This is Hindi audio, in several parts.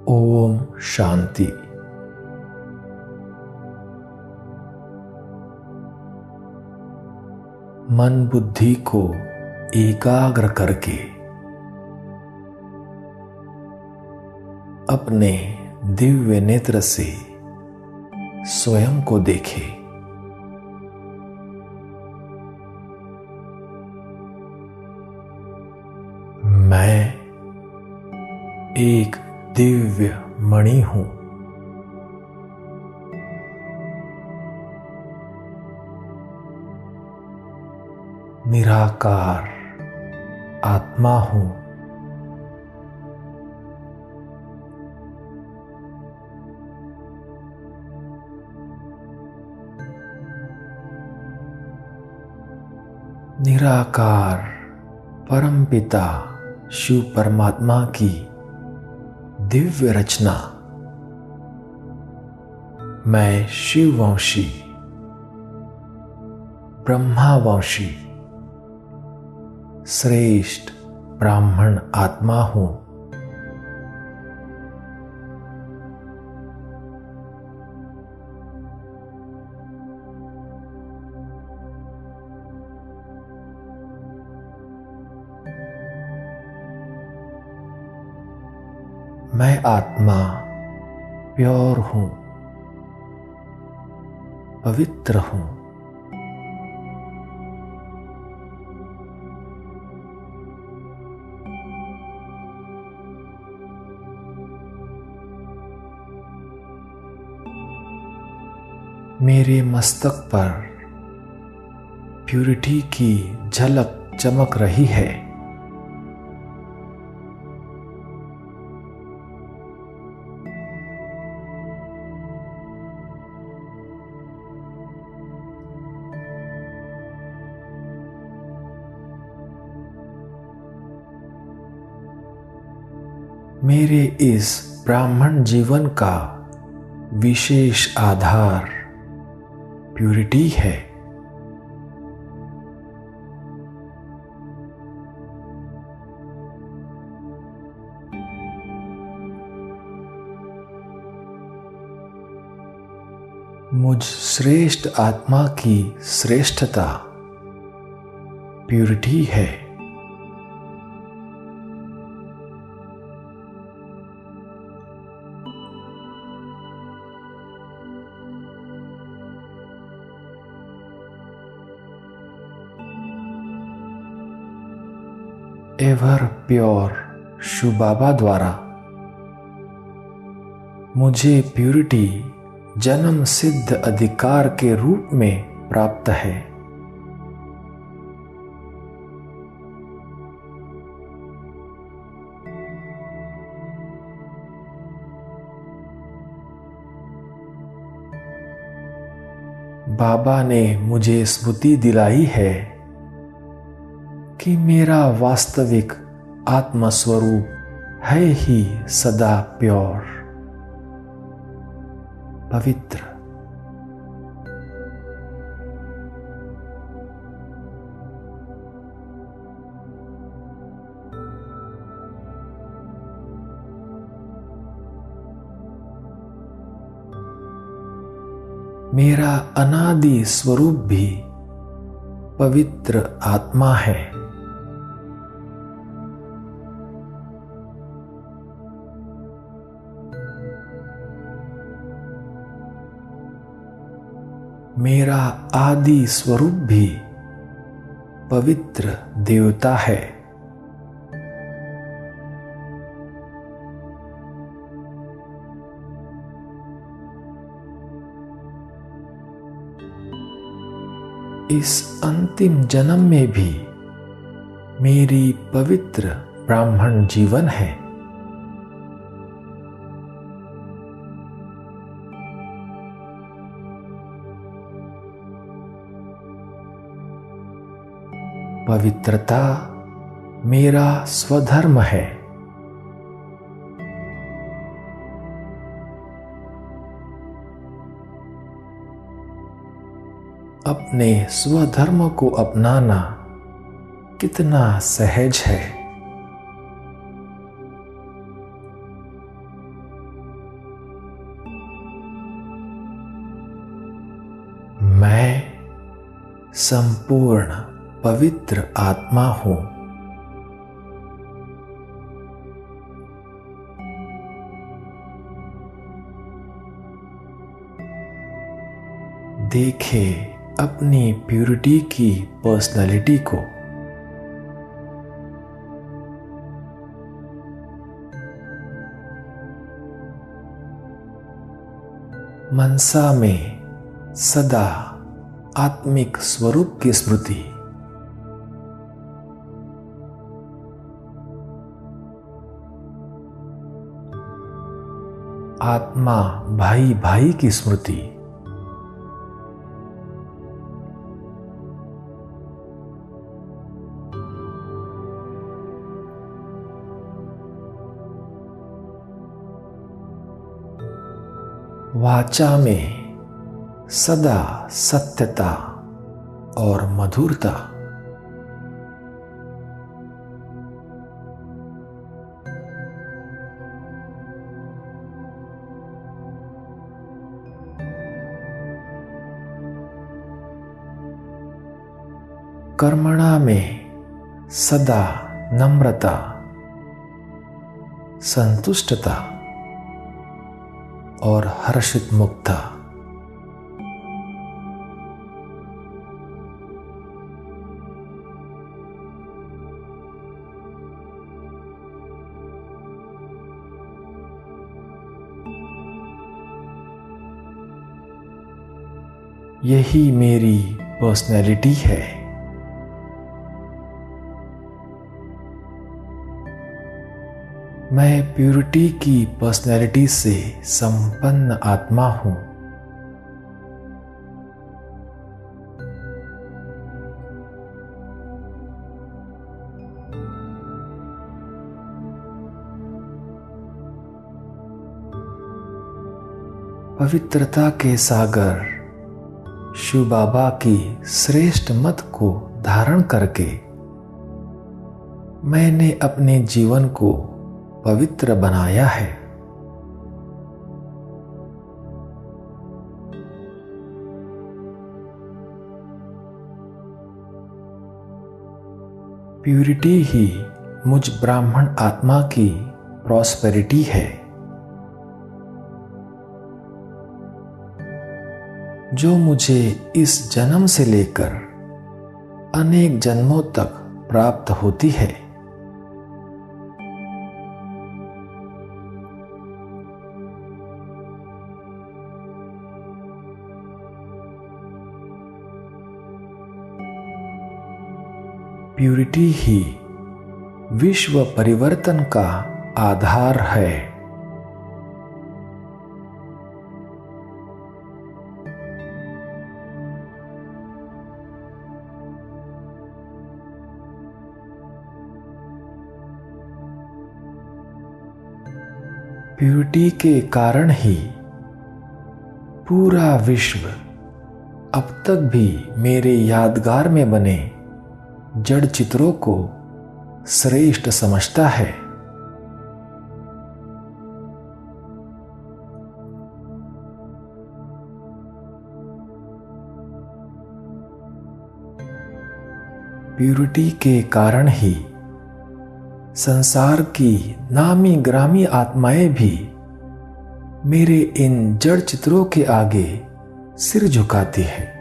ओम शांति। मन बुद्धि को एकाग्र करके अपने दिव्य नेत्र से स्वयं को देखे। मैं एक दिव्य मणि हूं। निराकार आत्मा हूं। निराकार परमपिता शिव परमात्मा की दिव्य रचना मैं शिववंशी ब्रह्मावंशी श्रेष्ठ ब्राह्मण आत्मा हूं। मैं आत्मा प्योर हूं, पवित्र हूं। मेरे मस्तक पर प्यूरिटी की झलक चमक रही है। मेरे इस ब्राह्मण जीवन का विशेष आधार प्यूरिटी है। मुझ श्रेष्ठ आत्मा की श्रेष्ठता प्यूरिटी है। एवर प्योर शिव बाबा द्वारा मुझे प्यूरिटी जन्म सिद्ध अधिकार के रूप में प्राप्त है। बाबा ने मुझे स्मृति दिलाई है कि मेरा वास्तविक आत्मस्वरूप है ही सदा प्योर, पवित्र। मेरा अनादि स्वरूप भी पवित्र आत्मा है। मेरा आदि स्वरूप भी पवित्र देवता है। इस अंतिम जन्म में भी मेरी पवित्र ब्राह्मण जीवन है। पवित्रता मेरा स्वधर्म है। अपने स्वधर्म को अपनाना कितना सहज है। संपूर्ण पवित्र आत्मा हूं। देखें अपनी प्यूरिटी की पर्सनालिटी को। मनसा में सदा आत्मिक स्वरूप की स्मृति। आत्मा भाई भाई की स्मृति। वाचा में सदा सत्यता और मधुरता। कर्मणा में सदा नम्रता, संतुष्टता और हर्षित मुक्ता। यही मेरी पर्सनैलिटी है। मैं प्यूरिटी की पर्सनैलिटी से संपन्न आत्मा हूं। पवित्रता के सागर शिव बाबा की श्रेष्ठ मत को धारण करके मैंने अपने जीवन को पवित्र बनाया है। प्यूरिटी ही मुझ ब्राह्मण आत्मा की प्रॉस्पेरिटी है, जो मुझे इस जन्म से लेकर अनेक जन्मों तक प्राप्त होती है। प्यूरिटी ही विश्व परिवर्तन का आधार है। प्यूरिटी के कारण ही पूरा विश्व अब तक भी मेरे यादगार में बने जड़ चित्रों को श्रेष्ठ समझता है। प्यूरिटी के कारण ही संसार की नामी ग्रामी आत्माएं भी मेरे इन जड़ चित्रों के आगे सिर झुकाती है।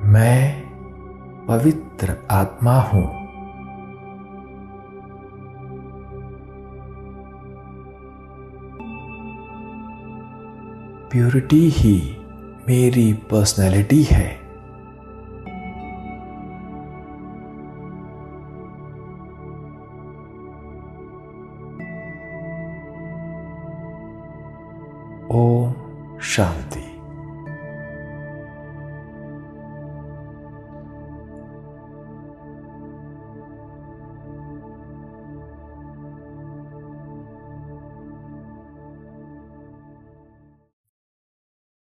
मैं पवित्र आत्मा हूं। प्यूरिटी ही मेरी पर्सनैलिटी है। ओम शांति।